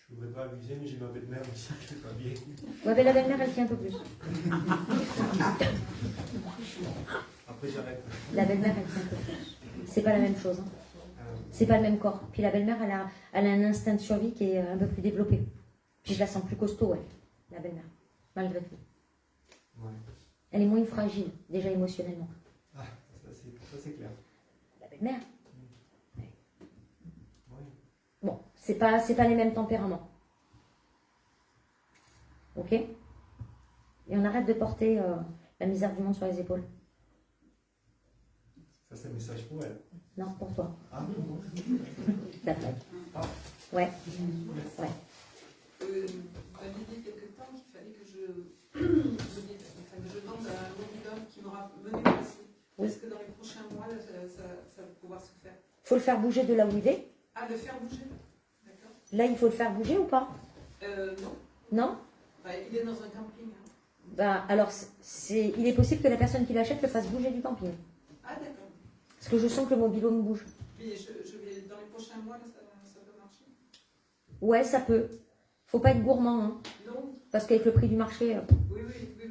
Je voudrais pas abuser, mais j'ai ma belle-mère aussi qui est pas bien. Ouais, mais la belle-mère, elle tient un peu plus. Après, j'arrête. La belle-mère, elle tient un peu plus. C'est pas la même chose. Hein. C'est pas le même corps. Puis la belle-mère, elle a un instinct de survie qui est un peu plus développé. Puis je la sens plus costaud, ouais, la belle-mère, malgré tout. Ouais. Elle est moins fragile, déjà émotionnellement. Ah, ça c'est clair. La belle-mère. Oui. Bon, c'est pas les mêmes tempéraments. Ok? Et on arrête de porter la misère du monde sur les épaules. Ça c'est un message pour elle. Non, pour toi. Ah non. D'accord. Ah. Ouais. Ouais. Vous m'aviez dit quelque temps qu'il fallait que je demande à un moniteur qui m'aura mené au passé. Oui. Est-ce que dans les prochains mois, ça va pouvoir se faire? Il faut le faire bouger de là où il est. Ah, le faire bouger? D'accord. Là, il faut le faire bouger ou pas? Non. Non? Bah, il est dans un camping. Hein. Bah, alors, il est possible que la personne qui l'achète le fasse bouger du camping. Ah, d'accord. Parce que je sens que le mobil-home bouge. Mais je vais, dans les prochains mois, là, ça peut marcher? Ouais, ça peut. Faut pas être gourmand, hein. Non. Parce qu'avec le prix du marché... Oui,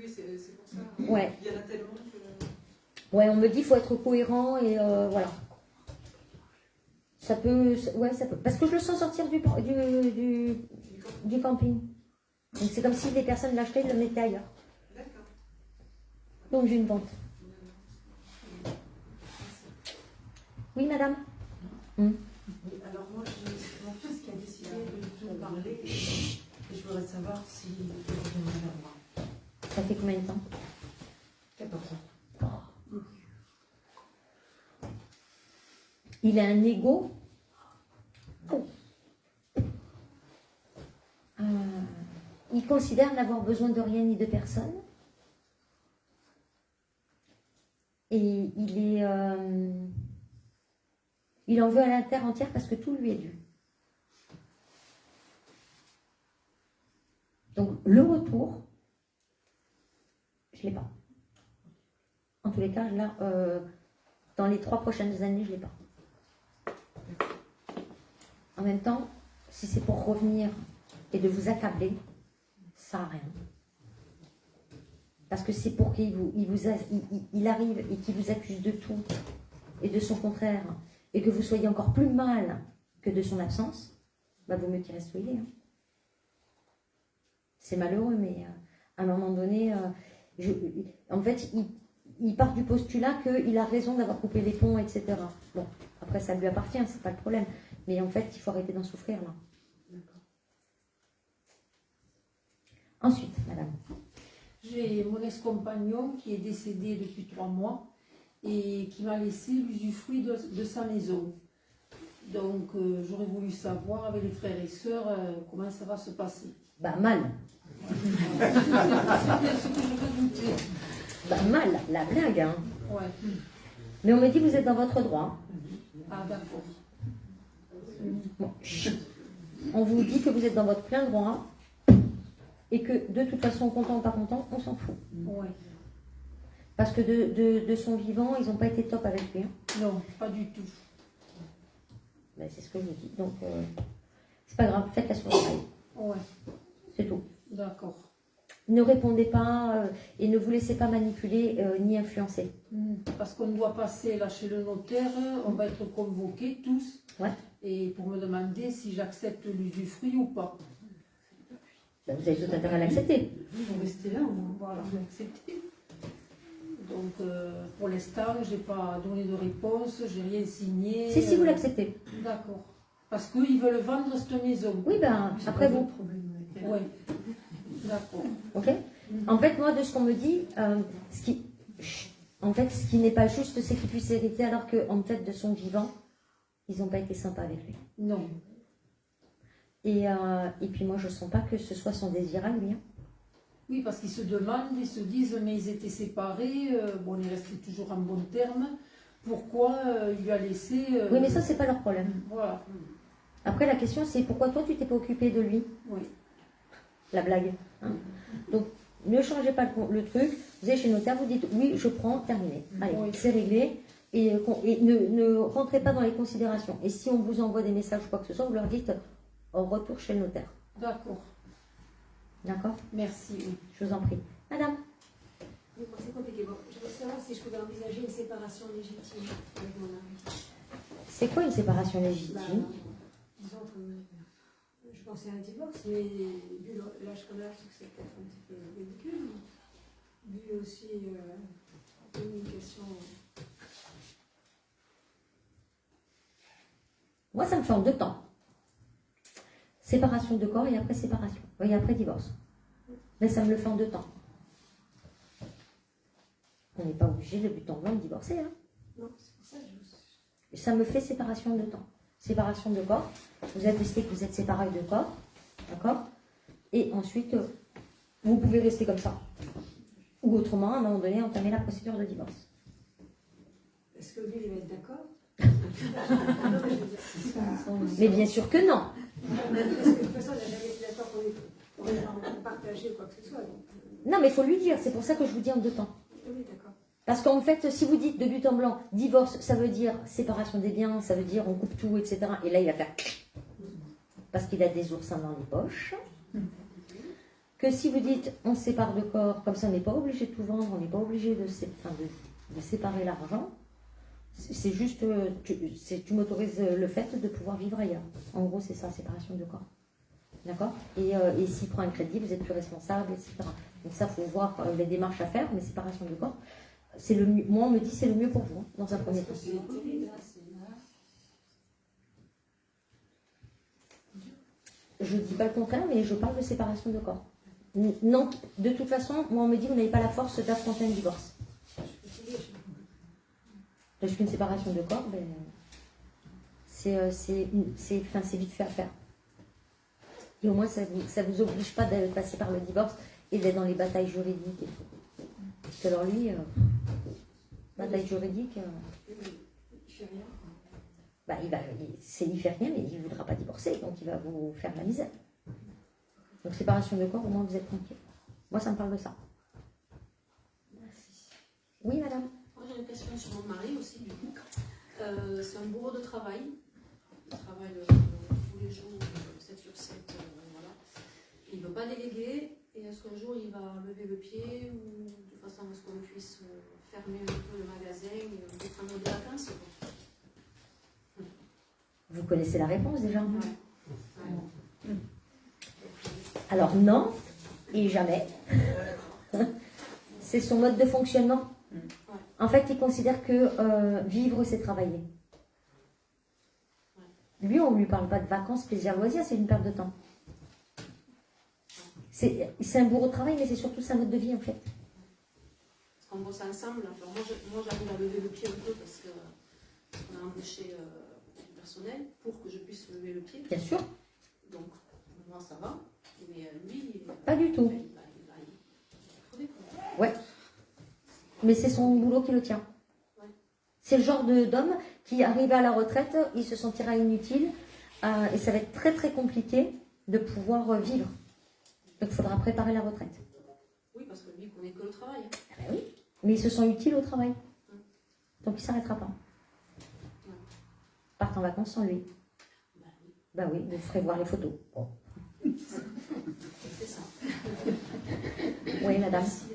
c'est pour ça. Ouais. Il y en a tellement que... Ouais, on me dit qu'il faut être cohérent et voilà. Ça peut... Ouais, ça peut. Parce que je le sens sortir du camping. Donc c'est comme si les personnes l'achetaient et le mettaient ailleurs. D'accord. Donc j'ai une vente. Oui, madame? Oui, alors moi, j'ai mon fils qui a décidé de me parler et je voudrais savoir s'il reviendrait vers moi. Ça fait combien de temps? 14 ans. Oh. Il a un ego. Oh. Il considère n'avoir besoin de rien ni de personne. Et il en veut à la terre entière parce que tout lui est dû. Donc le retour, je ne l'ai pas. En tous les cas, là, dans les 3 prochaines années, je ne l'ai pas. En même temps, si c'est pour revenir et de vous accabler, ça n'a rien. Parce que c'est pour qu'il il arrive et qu'il vous accuse de tout et de son contraire, et que vous soyez encore plus mal que de son absence, bah vaut mieux qu'il reste où il est. Hein. C'est malheureux, mais à un moment donné, en fait, il part du postulat qu'il a raison d'avoir coupé les ponts, etc. Bon, après, ça lui appartient, c'est pas le problème. Mais en fait, il faut arrêter d'en souffrir, là. Ensuite, madame. J'ai mon ex-compagnon qui est décédé depuis 3 mois et qui m'a laissé l'usufruit de sa maison. Donc, j'aurais voulu savoir avec les frères et sœurs comment ça va se passer. Bah, mal. C'est ce que je redoutais. Bah, mal, la blague, hein. Ouais. Mais on me dit que vous êtes dans votre droit. Ah, d'accord. Bon, on vous dit que vous êtes dans votre plein droit et que de toute façon, content ou pas content, on s'en fout. Ouais. Parce que de son vivant, ils n'ont pas été top avec lui. Hein. Non, pas du tout. Ben, c'est ce que je vous dis. Donc, c'est pas grave, faites la soirée. Ouais. C'est tout. D'accord. Ne répondez pas et ne vous laissez pas manipuler ni influencer. Parce qu'on doit passer là chez le notaire, on va être convoqués tous. Ouais. Et pour me demander si j'accepte l'usufruit ou pas. Ben, vous avez tout intérêt à l'accepter. Vous restez là, on va l'accepter. Donc, pour l'instant, je n'ai pas donné de réponse, j'ai rien signé. Si, vous l'acceptez. D'accord. Parce qu'ils veulent vendre cette maison. Oui, ben, après vous. Oui. D'accord. Ok. En fait, moi, de ce qu'on me dit, ce qui n'est pas juste, c'est qu'il puisse hériter alors qu'en fait, de son vivant, ils n'ont pas été sympas avec lui. Non. Et puis moi, je ne sens pas que ce soit son désir à lui. Hein. Oui, parce qu'ils se demandent, ils se disent, mais ils étaient séparés, bon, on est restés toujours en bon terme. Pourquoi il lui a laissé... Oui, mais ça, c'est pas leur problème. Voilà. Après, la question, c'est pourquoi toi, tu t'es pas occupé de lui? Oui. La blague. Hein. Donc, ne changez pas le truc. Vous allez chez le notaire, vous dites oui, je prends, terminé. Allez, Oui. c'est réglé. Et ne rentrez pas dans les considérations. Et si on vous envoie des messages ou quoi que ce soit, vous leur dites au retour chez le notaire. D'accord. D'accord? Merci. Oui. Je vous en prie. Madame? Oui, c'est compliqué. Bon, je voudrais savoir si je pouvais envisager une séparation légitime avec mon mari. C'est quoi une séparation légitime? Disons que je pensais à un divorce, mais vu l'âge qu'on a, je trouve que c'est peut-être un petit peu ridicule. Vu aussi la communication. Moi, ça me fait en 2 temps. Séparation de corps et après séparation. Et après divorce. Mais ça me le fait en 2 temps. On n'est pas obligé de but en blanc de divorcer. Hein. Non, c'est pour ça que je... Ça me fait séparation en 2 temps. Séparation de corps. Vous êtes décidé que vous êtes séparés de corps. D'accord? Et ensuite, vous pouvez rester comme ça. Ou autrement, à un moment donné, entamer la procédure de divorce. Est-ce que lui, il va être d'accord? Mais bien sûr que non. Parce que de toute façon, on n'a jamais été d'accord pour partager ou quoi que ce soit. Donc... Non, mais il faut lui dire. C'est pour ça que je vous dis en 2 temps. Oui, d'accord. Parce qu'en fait, si vous dites de but en blanc, divorce, ça veut dire séparation des biens, ça veut dire on coupe tout, etc. Et là, il va faire... Parce qu'il a des oursins dans les poches. Que si vous dites on se sépare de corps, comme ça on n'est pas obligé de tout vendre, on n'est pas obligé de séparer l'argent. C'est juste, tu m'autorises le fait de pouvoir vivre ailleurs. En gros, c'est ça, séparation de corps. D'accord? Et s'il prend un crédit, vous êtes plus responsable, etc. Donc ça, il faut voir les démarches à faire, mais séparation de corps, c'est le mieux. Moi, on me dit c'est le mieux pour vous, hein, dans un premier temps. Je ne dis pas le contraire, mais je parle de séparation de corps. Non, de toute façon, moi, on me dit vous n'avez pas la force d'affronter un divorce. Parce qu'une séparation de corps, ben, c'est vite fait à faire. Et au moins, ça vous oblige pas de passer par le divorce et d'être dans les batailles juridiques et tout. Parce que alors lui, bataille juridique, Il fait rien. bah, il fait rien, mais il ne voudra pas divorcer, donc il va vous faire la misère. Donc séparation de corps, au moins vous êtes tranquille. Moi, ça me parle de ça. Merci. Oui, madame. Moi, j'ai une question sur mon mari aussi, du coup. C'est un bourreau de travail. Il travaille tous les jours, 7 sur 7, voilà. Il ne veut pas déléguer. Et est-ce qu'un jour, il va lever le pied ou de façon à ce qu'on puisse fermer un peu le magasin et prendre des vacances, quoi. Vous connaissez la réponse déjà? Ouais. Alors non, et jamais. C'est son mode de fonctionnement. En fait, il considère que vivre, c'est travailler. Lui, on ne lui parle pas de vacances, plaisir, loisir, c'est une perte de temps. C'est un bourreau de travail, mais c'est surtout sa mode de vie, en fait. Parce qu'on bosse ensemble. Alors moi, j'arrive à lever le pied un peu parce qu'on a embauché du personnel pour que je puisse lever le pied. Bien sûr. Donc, moi, ça va. Mais lui, pas du tout. Ouais. Mais c'est son boulot qui le tient. Ouais. C'est le genre d'homme qui, arrivé à la retraite, il se sentira inutile et ça va être très très compliqué de pouvoir vivre. Donc il faudra préparer la retraite. Oui, parce que lui, il connaît que le travail. Ah ben oui. Mais il se sent utile au travail. Donc il ne s'arrêtera pas. Part en vacances sans lui. Bah oui, vous ferez voir les photos. Bon. C'est ça. Oui, madame. Merci,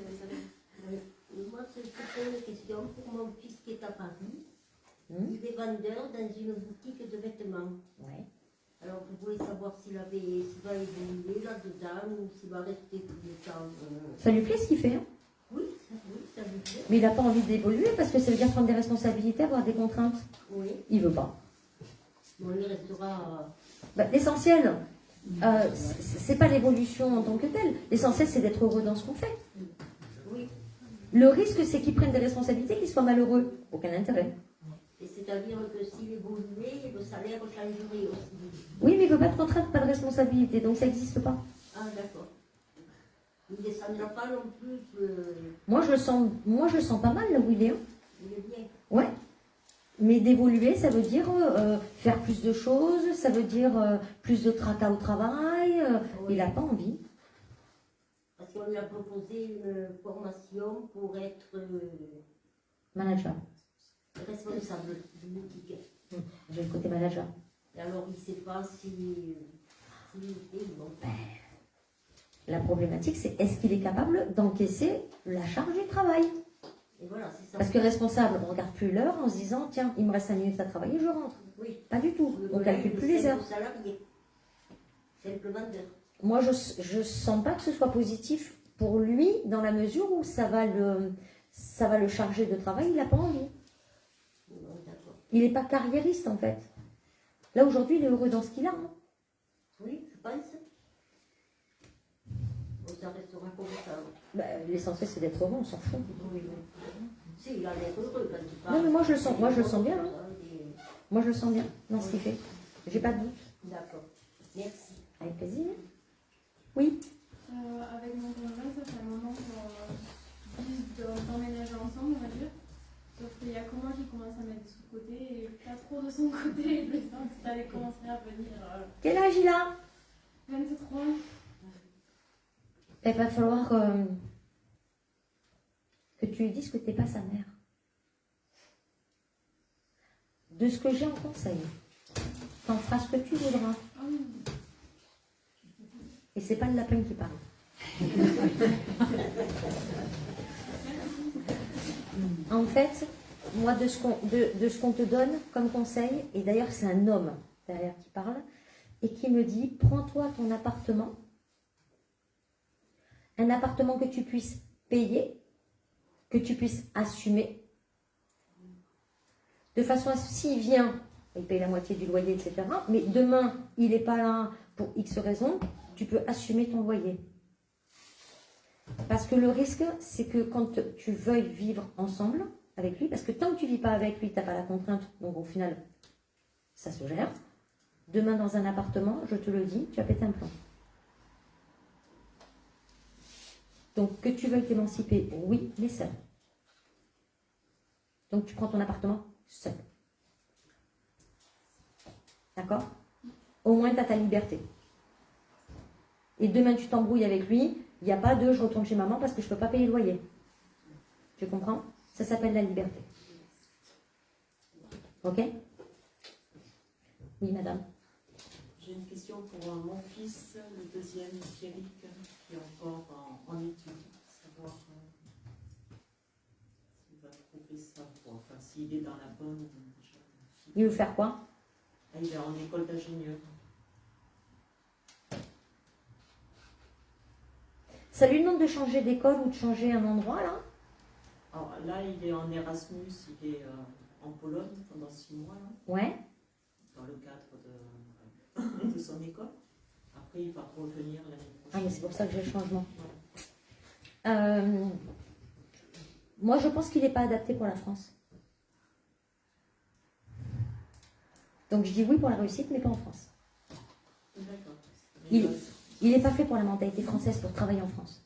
Moi, c'est une question pour mon fils qui est à Paris. Il est vendeur dans une boutique de vêtements. Ouais. Alors, je voulais savoir s'il va évoluer là-dedans ou s'il va rester tout le temps. Ça lui plaît ce qu'il fait, hein? Oui, ça lui plaît. Mais il n'a pas envie d'évoluer parce que ça veut dire prendre des responsabilités, avoir des contraintes. Oui. Il veut pas. Bon, il restera. L'essentiel, c'est pas l'évolution en tant que telle. L'essentiel, c'est d'être heureux dans ce qu'on fait. Oui. Le risque, c'est qu'ils prennent des responsabilités, qu'ils soient malheureux. Aucun intérêt. Et c'est c'est-à-dire que s'il évoluait, le salaire changerait aussi. Oui, mais il ne veut pas de contrainte, pas de responsabilité, donc ça n'existe pas. Ah, d'accord. Il ne descendra pas non plus. Moi, je le sens pas mal là où il est. Hein. Il est bien. Ouais. Mais d'évoluer, ça veut dire faire plus de choses, ça veut dire plus de tracas au travail. Il n'a pas envie. Parce qu'on lui a proposé une formation pour être Manager. responsable de boutique. J'ai le côté manager. Et alors, il ne sait pas si bon. La problématique, c'est est-ce qu'il est capable d'encaisser la charge du travail? Et voilà, c'est ça. Parce que responsable, on ne regarde plus l'heure en se disant tiens, il me reste 5 minutes à travailler, je rentre. Oui. Pas du tout. On ne calcule plus les heures. Salarié. C'est le vendeur. Moi, je ne sens pas que ce soit positif pour lui dans la mesure où ça va le charger de travail, il n'a pas envie. Il n'est pas carriériste en fait. Là aujourd'hui, il est heureux dans ce qu'il a. Hein. Oui, je pense. Bon, ça restera comme ça. L'essentiel c'est d'être heureux, on s'en fout. Oui, oui. Si, il a l'air heureux quand il parle. Non, mais moi je le sens bien. Hein. Moi je le sens bien dans ce qu'il fait. J'ai pas de doute. D'accord. Merci. Avec plaisir. Oui. Avec mon conjoint, ça fait un moment qu'on vise d'emménager ensemble, on va dire. Sauf qu'il y a que moi qui commence à mettre des sous-côté et pas trop de son côté. Je sens que ça allait commencer à venir. Quel âge il a? 23. Il va falloir que tu lui dises que tu n'es pas sa mère. De ce que j'ai en conseil, t'en feras ce que tu voudras. Et c'est pas le lapin qui parle. En fait, moi, de ce qu'on te donne comme conseil, et d'ailleurs c'est un homme derrière qui parle, et qui me dit, prends-toi ton appartement, un appartement que tu puisses payer, que tu puisses assumer, de façon à ce s'il vient, il paye la moitié du loyer, etc. Mais demain, il n'est pas là pour X raisons, tu peux assumer ton loyer. Parce que le risque, c'est que quand tu veuilles vivre ensemble avec lui, parce que tant que tu ne vis pas avec lui, tu n'as pas la contrainte, donc au final, ça se gère. Demain, dans un appartement, je te le dis, tu as pété un plomb. Donc, que tu veuilles t'émanciper, oui, mais seul. Donc, tu prends ton appartement seul. D'accord? Au moins, tu as ta liberté. Et demain, tu t'embrouilles avec lui, il n'y a pas de « je retourne chez maman parce que je ne peux pas payer le loyer ». Tu comprends? Ça s'appelle la liberté. Ok? Oui, madame. J'ai une question pour mon fils, le deuxième, Pierrick, qui est encore en études. Savoir s'il va trouver ça, enfin s'il est dans la bonne. Il veut faire quoi? Il est en école d'ingénieur. Ça lui demande de changer d'école ou de changer un endroit, là? Alors là, il est en Erasmus, il est en Pologne pendant 6 mois. Là, ouais. Dans le cadre de son école. Après, il va revenir l'année prochaine. Ah, mais c'est pour ça que j'ai le changement. Moi, je pense qu'il n'est pas adapté pour la France. Donc, je dis oui pour la réussite, mais pas en France. D'accord. Il n'est pas fait pour la mentalité française, pour travailler en France.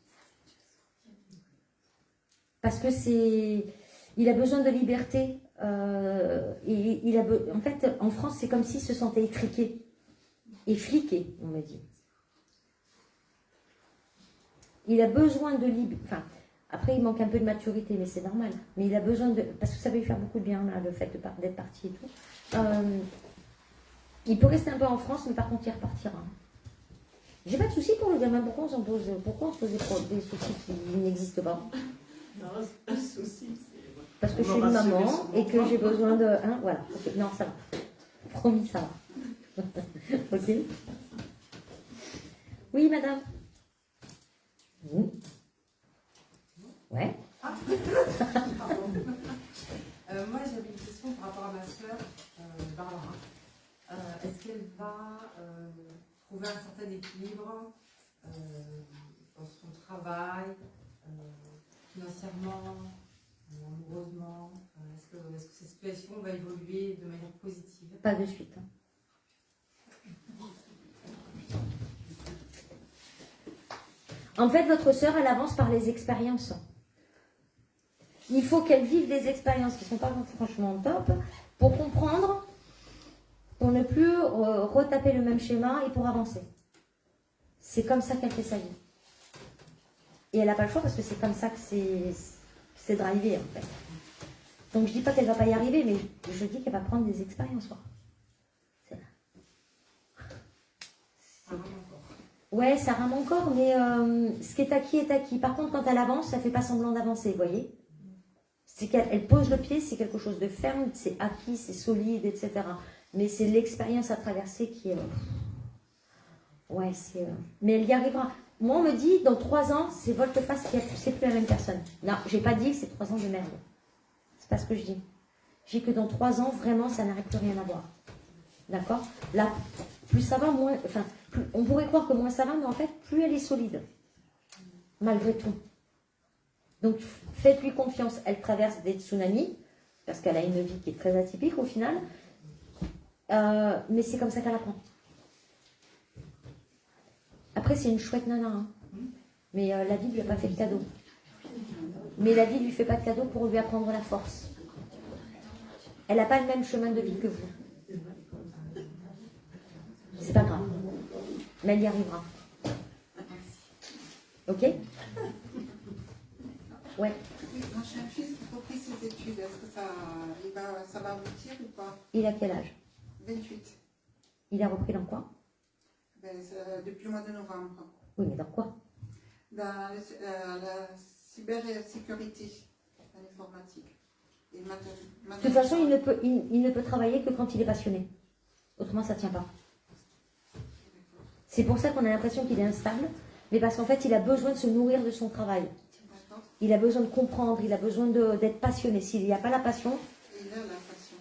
Parce que il a besoin de liberté. Et en fait, en France, c'est comme s'il se sentait étriqué et fliqué, on me dit. Il a besoin de liberté. Enfin, après, il manque un peu de maturité, mais c'est normal. Mais il a besoin de... Parce que ça va lui faire beaucoup de bien, là, le fait d'être parti et tout. Il peut rester un peu en France, mais par contre, il repartira. J'ai pas de soucis pour le gamin. Pourquoi on se pose des soucis qui n'existent pas? Non, c'est pas de souci. Parce que je suis une maman et que j'ai besoin de... Hein, voilà. Okay. Non, ça va. Promis, ça va. Ok. Oui, madame. Oui. Ouais. Pardon. Moi, j'avais une question par rapport à ma soeur, Barbara. Est-ce qu'elle va trouver un certain équilibre dans son travail, financièrement, ou amoureusement? Est-ce que cette situation va évoluer de manière positive? Pas de suite. En fait, votre sœur, elle avance par les expériences. Il faut qu'elle vive des expériences qui ne sont pas franchement top pour comprendre, pour ne plus retaper le même schéma et pour avancer. C'est comme ça qu'elle fait sa vie. Et elle n'a pas le choix parce que c'est comme ça que c'est drivé en fait. Donc je dis pas qu'elle va pas y arriver, mais je dis qu'elle va prendre des expériences. Quoi. Ouais, ça rame encore, mais ce qui est acquis est acquis. Par contre, quand elle avance, ça fait pas semblant d'avancer, vous voyez. C'est qu'elle pose le pied, c'est quelque chose de ferme, c'est acquis, c'est solide, etc. Mais c'est l'expérience à traverser qui est... Ouais, c'est... Mais elle y arrivera. Moi, on me dit, dans 3 ans, c'est volte-face, c'est plus la même personne. Non, j'ai pas dit que c'est 3 ans de merde. C'est pas ce que je dis. Je dis que dans 3 ans, vraiment, ça n'arrête plus rien à voir. D'accord? Là, plus ça va, moins... Enfin, on pourrait croire que moins ça va, mais en fait, plus elle est solide. Malgré tout. Donc, faites-lui confiance. Elle traverse des tsunamis, parce qu'elle a une vie qui est très atypique au final. Mais c'est comme ça qu'elle apprend. Après, c'est une chouette nana. Hein. Mais la vie ne lui a pas fait de cadeau. Mais la vie ne lui fait pas de cadeau pour lui apprendre la force. Elle n'a pas le même chemin de vie que vous. C'est pas grave. Mais elle y arrivera. Ok? Ouais. Moi, j'ai un fils qui a repris ses études. Est-ce que ça va aboutir ou pas? Il a quel âge? 28. Il a repris dans quoi? Depuis le mois de novembre. Oui, mais dans quoi? Dans la cybersécurité, dans l'informatique. De toute façon, il ne peut travailler que quand il est passionné. Autrement, ça ne tient pas. C'est pour ça qu'on a l'impression qu'il est instable, mais parce qu'en fait, il a besoin de se nourrir de son travail. Il a besoin de comprendre, il a besoin d'être passionné. S'il n'y a pas la passion... Il a la passion.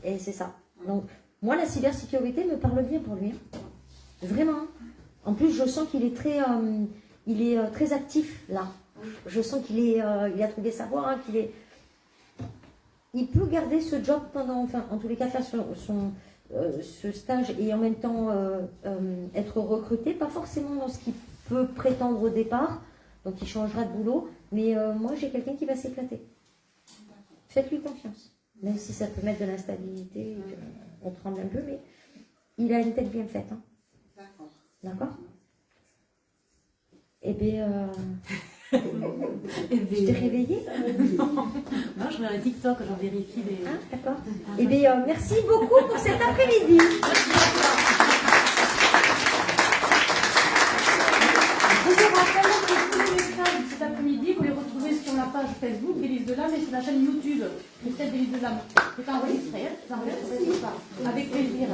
Et c'est ça. Donc, moi, la cybersécurité me parle bien pour lui. Hein. Vraiment. En plus, je sens qu'il est très actif, là. Je sens qu'il a trouvé sa voie, hein, il peut garder ce job pendant, enfin, en tous les cas, faire ce stage et en même temps être recruté, pas forcément dans ce qu'il peut prétendre au départ, donc il changera de boulot, mais moi j'ai quelqu'un qui va s'éclater. Faites-lui confiance, même si ça peut mettre de l'instabilité, on tremble un peu, mais il a une tête bien faite. Hein. D'accord. Eh bien, je t'ai réveillée? Non, je mets un TikTok, j'en vérifie les... Ah, d'accord. Eh bien, merci beaucoup pour cet après-midi. Je vous rappelle que tous les messages de cet après-midi, vous les retrouvez sur la page Facebook Délices de l'âme et sur la chaîne YouTube Christelle Délices de l'âme. C'est enregistré, hein, vous enregistrez ça. Avec plaisir.